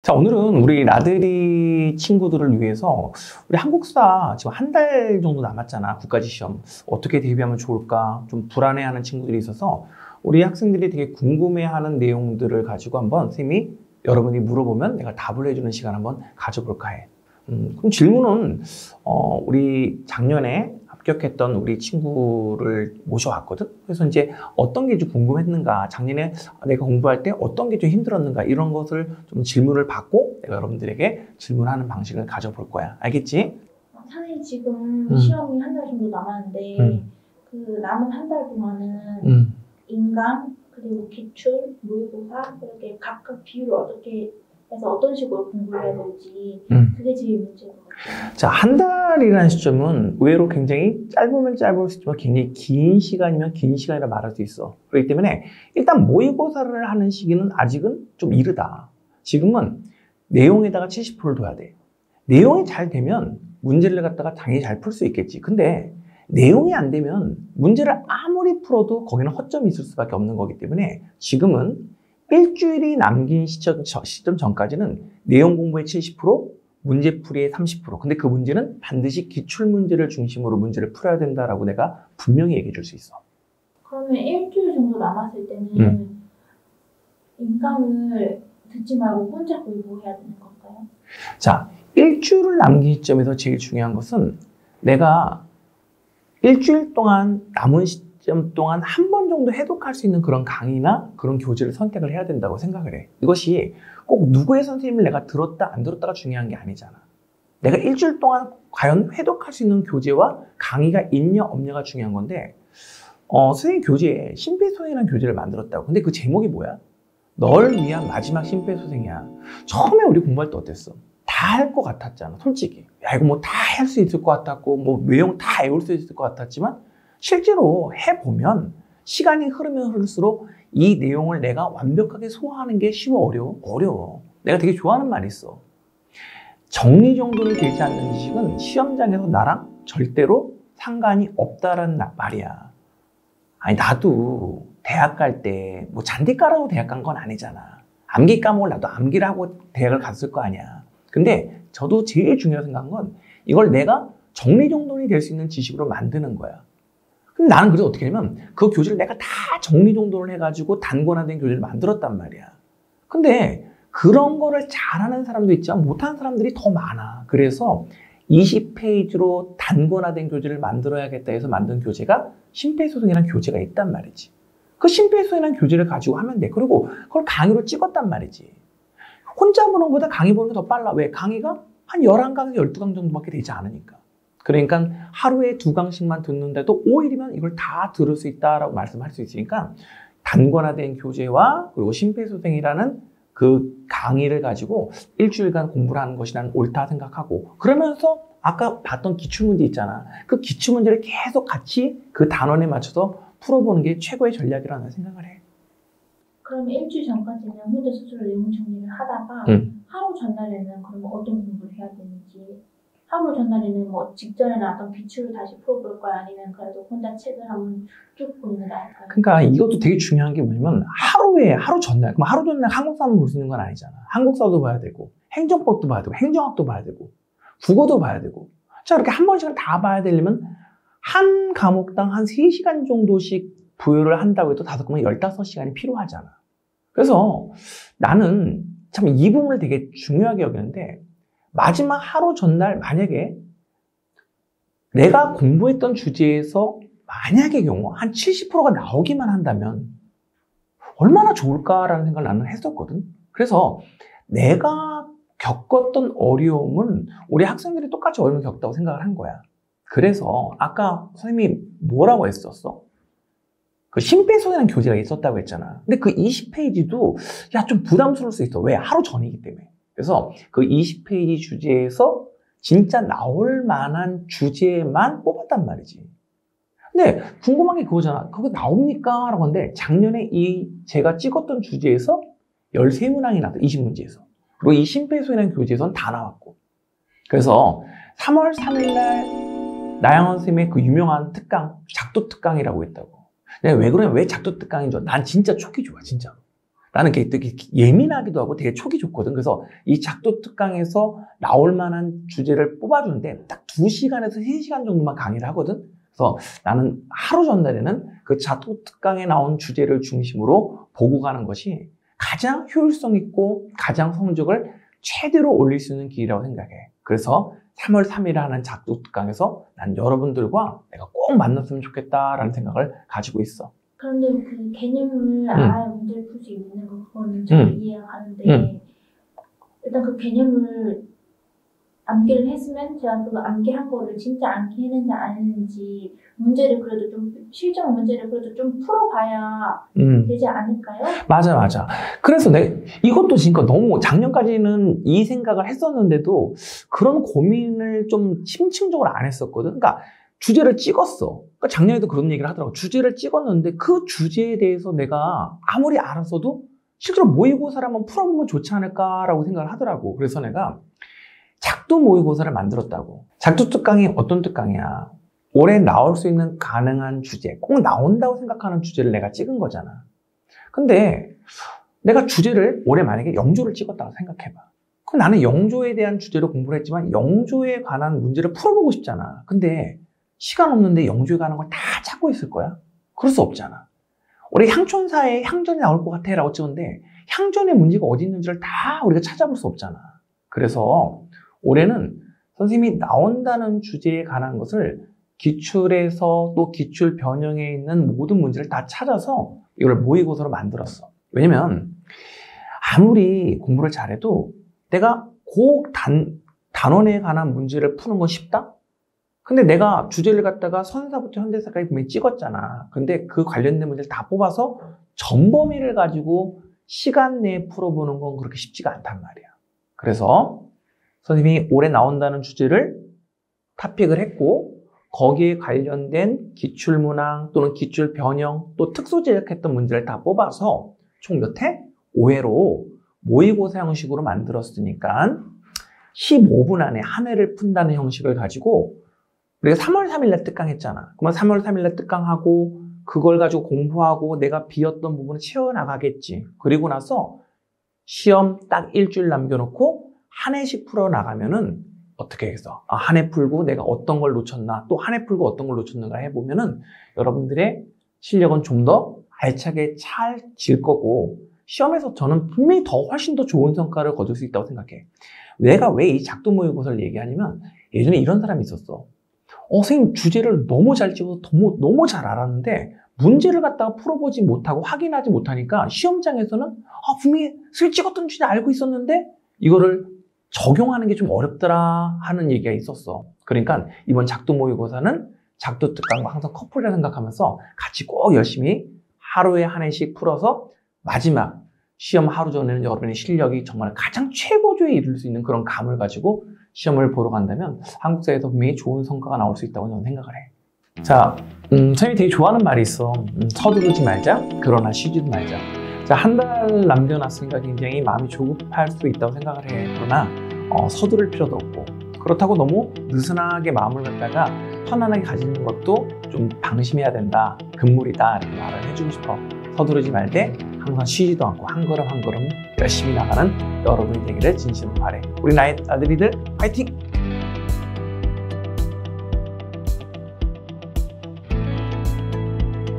자, 오늘은 우리 나들이 친구들을 위해서 우리 한국사 지금 한 달 정도 남았잖아. 국가지 시험. 어떻게 대비하면 좋을까? 좀 불안해하는 친구들이 있어서 우리 학생들이 되게 궁금해하는 내용들을 가지고 한번 선생님이 여러분이 물어보면 내가 답을 해주는 시간 한번 가져볼까 해. 그럼 질문은 우리 작년에 합격했던 우리 친구를 모셔왔거든. 그래서 이제 어떤 게 좀 궁금했는가, 작년에 내가 공부할 때 어떤 게 좀 힘들었는가, 이런 것을 좀 질문을 받고 내가 여러분들에게 질문하는 방식을 가져볼 거야. 알겠지? 선생님 지금 시험이 한 달 정도 남았는데 그 남은 한 달 동안은 인강 그리고 기출, 모의고사 이렇게 각각 비율을 어떻게 해서 어떤 식으로 공부를 해야 될지 그게 제일 문제인 것 같아요. 자, 한 달이라는 시점은 의외로 굉장히 짧으면 짧을 수 있지만 굉장히 긴 시간이면 긴 시간이라 말할 수 있어. 그렇기 때문에 일단 모의고사를 하는 시기는 아직은 좀 이르다. 지금은 내용에다가 70%를 둬야 돼. 내용이 잘 되면 문제를 갖다가 당연히 잘 풀 수 있겠지. 근데 내용이 안 되면 문제를 아무리 풀어도 거기는 허점이 있을 수밖에 없는 거기 때문에 지금은 일주일이 남긴 시점 전까지는 내용 공부의 70%, 문제풀이의 30%. 근데 그 문제는 반드시 기출문제를 중심으로 문제를 풀어야 된다라고 내가 분명히 얘기해 줄 수 있어. 그러면 일주일 정도 남았을 때는 인강을 듣지 말고 혼자 공부해야 되는 건가요? 자, 일주일을 남긴 시점에서 제일 중요한 것은 내가 일주일 동안 남은 시점 동안 한 번 정도 해독할 수 있는 그런 강의나 그런 교재를 선택을 해야 된다고 생각을 해. 이것이 꼭 누구의 선생님을 내가 들었다 안 들었다가 중요한 게 아니잖아. 내가 일주일 동안 과연 해독할 수 있는 교재와 강의가 있냐 없냐가 중요한 건데 선생님 교재에 심폐소생이라는 교재를 만들었다고. 근데 그 제목이 뭐야? 널 위한 마지막 심폐소생이야. 처음에 우리 공부할 때 어땠어? 다 할 것 같았잖아, 솔직히. 야, 이거 뭐 다 할 수 있을 것 같았고, 뭐 외용 다 외울 수 있을 것 같았지만, 실제로 해보면, 시간이 흐르면 흐를수록 이 내용을 내가 완벽하게 소화하는 게 쉬워, 어려워? 어려워. 내가 되게 좋아하는 말이 있어. 정리정돈이 되지 않는 지식은 시험장에서 나랑 절대로 상관이 없다라는 말이야. 아니, 나도 대학 갈 때, 뭐 잔디 깔아도 대학 간 건 아니잖아. 암기 까먹을 나도 암기를 하고 대학을 갔을 거 아니야. 근데 저도 제일 중요하게 생각한 건 이걸 내가 정리정돈이 될 수 있는 지식으로 만드는 거야. 근데 나는 그래서 어떻게 하냐면 그 교재를 내가 다 정리정돈을 해가지고 단권화된 교재를 만들었단 말이야. 근데 그런 거를 잘하는 사람도 있지만 못하는 사람들이 더 많아. 그래서 20페이지로 단권화된 교재를 만들어야겠다 해서 만든 교재가 심폐소생이라는 교재가 있단 말이지. 그 심폐소생이라는 교재를 가지고 하면 돼. 그리고 그걸 강의로 찍었단 말이지. 혼자 보는 것보다 강의 보는 게 더 빨라. 왜? 강의가 한 11강에서 12강 정도밖에 되지 않으니까. 그러니까 하루에 2강씩만 듣는데도 5일이면 이걸 다 들을 수 있다라고 말씀할 수 있으니까 단권화된 교재와 그리고 심폐소생이라는 그 강의를 가지고 일주일간 공부를 하는 것이 난 옳다 생각하고, 그러면서 아까 봤던 기출문제 있잖아. 그 기출문제를 계속 같이 그 단원에 맞춰서 풀어보는 게 최고의 전략이라고 생각을 해. 그러면 일주일 전까지는 혼자 스스로 내용 정리를 하다가 하루 전날에는 그러면 어떤 공부를 해야 되는지, 하루 전날에는 뭐 직전에 나왔던 기출을 다시 풀어볼 거야, 아니면 그래도 혼자 책을 한번 쭉 보는 게 나을까요? 그러니까 이것도 되게 중요한 게 뭐냐면 하루 전날, 그럼 하루 전날 한국사만 볼 수 있는 건 아니잖아. 한국사도 봐야 되고 행정법도 봐야 되고 행정학도 봐야 되고 국어도 봐야 되고. 자, 이렇게 한 번씩은 다 봐야 되려면 한 과목당 한 3시간 정도씩 부여를 한다고 해도 5과목 15시간이 필요하잖아. 그래서 나는 참 이 부분을 되게 중요하게 여기는데, 마지막 하루 전날 만약에 내가 공부했던 주제에서 만약의 경우 한 70%가 나오기만 한다면 얼마나 좋을까라는 생각을 나는 했었거든. 그래서 내가 겪었던 어려움은 우리 학생들이 똑같이 어려움을 겪었다고 생각을 한 거야. 그래서 아까 선생님이 뭐라고 했었어? 그 심폐소생이라는 교재가 있었다고 했잖아. 근데 그 20페이지도 야, 좀 부담스러울 수 있어. 왜? 하루 전이기 때문에. 그래서 그 20페이지 주제에서 진짜 나올 만한 주제만 뽑았단 말이지. 근데 궁금한 게 그거잖아. 그거 나옵니까? 라고 하는데 작년에 제가 찍었던 주제에서 13문항이 나왔다. 20문제에서. 그리고 이 심폐소생이라는 교재에서는 다 나왔고. 그래서 3월 3일 날 나양원 선생님의 그 유명한 특강, 작두 특강이라고 했다고. 내가 왜 그러냐, 왜 작두 특강인 줄 알아? 난 진짜 초기 좋아, 진짜. 나는 되게 예민하기도 하고 되게 촉이 좋거든. 그래서 이 작두 특강에서 나올 만한 주제를 뽑아주는데 딱 2시간에서 3시간 정도만 강의를 하거든. 그래서 나는 하루 전날에는 그 작두 특강에 나온 주제를 중심으로 보고 가는 것이 가장 효율성 있고 가장 성적을 최대로 올릴 수 있는 길이라고 생각해. 그래서 3월 3일에 하는 작두 특강에서 난 여러분들과 내가 꼭 만났으면 좋겠다라는 생각을 가지고 있어. 그런데 그 개념을 알아야 문제를 풀 수 있는 거 그거는 잘 이해가 가는데 일단 그 개념을 암기를 했으면 제가 그 암기한 거를 진짜 암기했는지 안 했는지 문제를 그래도 좀 실전 문제를 그래도 좀 풀어봐야 되지 않을까요? 맞아. 그래서 이것도 지금 너무 작년까지는 이 생각을 했었는데도 그런 고민을 좀 심층적으로 안 했었거든. 그러니까 주제를 찍었어. 그러니까 작년에도 그런 얘기를 하더라고. 주제를 찍었는데 그 주제에 대해서 내가 아무리 알았어도 실제로 모의고사를 한번 풀어보면 좋지 않을까라고 생각을 하더라고. 그래서 내가 작두 모의고사를 만들었다고. 작두 특강이 어떤 특강이야? 올해 나올 수 있는 가능한 주제, 꼭 나온다고 생각하는 주제를 내가 찍은 거잖아. 근데 내가 주제를 올해 만약에 영조를 찍었다고 생각해봐. 그럼 나는 영조에 대한 주제로 공부를 했지만 영조에 관한 문제를 풀어보고 싶잖아. 근데 시간 없는데 영조에 관한 걸 다 찾고 있을 거야? 그럴 수 없잖아. 올해 향촌사에 향전이 나올 것 같아 라고 찍었는데 향전의 문제가 어디 있는지를 다 우리가 찾아볼 수 없잖아. 그래서 올해는 선생님이 나온다는 주제에 관한 것을 기출에서 또 기출 변형에 있는 모든 문제를 다 찾아서 이걸 모의고사로 만들었어. 왜냐면 아무리 공부를 잘해도 내가 그 단원에 관한 문제를 푸는 건 쉽다? 근데 내가 주제를 갖다가 선사부터 현대사까지 분명히 찍었잖아. 근데 그 관련된 문제를 다 뽑아서 전범위를 가지고 시간 내에 풀어보는 건 그렇게 쉽지가 않단 말이야. 그래서 선생님이 올해 나온다는 주제를 탑픽을 했고 거기에 관련된 기출문항 또는 기출 변형 또 특수 제작했던 문제를 다 뽑아서 총 몇 회? 5회로 모의고사 형식으로 만들었으니까 15분 안에 한 회를 푼다는 형식을 가지고 우리가 3월 3일날 특강했잖아. 그러면 3월 3일날 특강하고 그걸 가지고 공부하고 내가 비었던 부분을 채워나가겠지. 그리고 나서 시험 딱 일주일 남겨놓고 한 해씩 풀어나가면은 어떻게 해서 한 해 풀고 내가 어떤 걸 놓쳤나 또 한 해 풀고 어떤 걸 놓쳤는가 해보면은 여러분들의 실력은 좀 더 알차게 찰질 거고 시험에서 저는 분명히 훨씬 더 좋은 성과를 거둘 수 있다고 생각해. 내가 왜 이 작두 모의고사를 얘기하냐면 예전에 이런 사람이 있었어. 선생님 주제를 너무 잘 찍어서 너무 잘 알았는데 문제를 갖다가 풀어보지 못하고 확인하지 못하니까 시험장에서는 분명히 슬 찍었던 주제 알고 있었는데 이거를 적용하는 게 좀 어렵더라 하는 얘기가 있었어. 그러니까 이번 작두 모의고사는 작두 특강과 항상 커플이라 생각하면서 같이 꼭 열심히 하루에 한 회씩 풀어서 마지막 시험 하루 전에는 여러분의 실력이 정말 가장 최고조에 이를 수 있는 그런 감을 가지고 시험을 보러 간다면 한국사에서 분명히 좋은 성과가 나올 수 있다고 저는 생각을 해. 자, 선생님이 되게 좋아하는 말이 있어. 서두르지 말자, 그러나 쉬지도 말자. 자, 한 달 남겨놨으니까 굉장히 마음이 조급할 수 있다고 생각을 해. 그러나 서두를 필요도 없고 그렇다고 너무 느슨하게 마음을 갖다가 편안하게 가지는 것도 좀 방심해야 된다. 금물이다. 이렇게 말을 해주고 싶어. 서두르지 말되 항상 쉬지도 않고 한 걸음 한 걸음 열심히 나가는 여러분이 되기를 진심으로 바래. 우리 나의 아들이들 화이팅!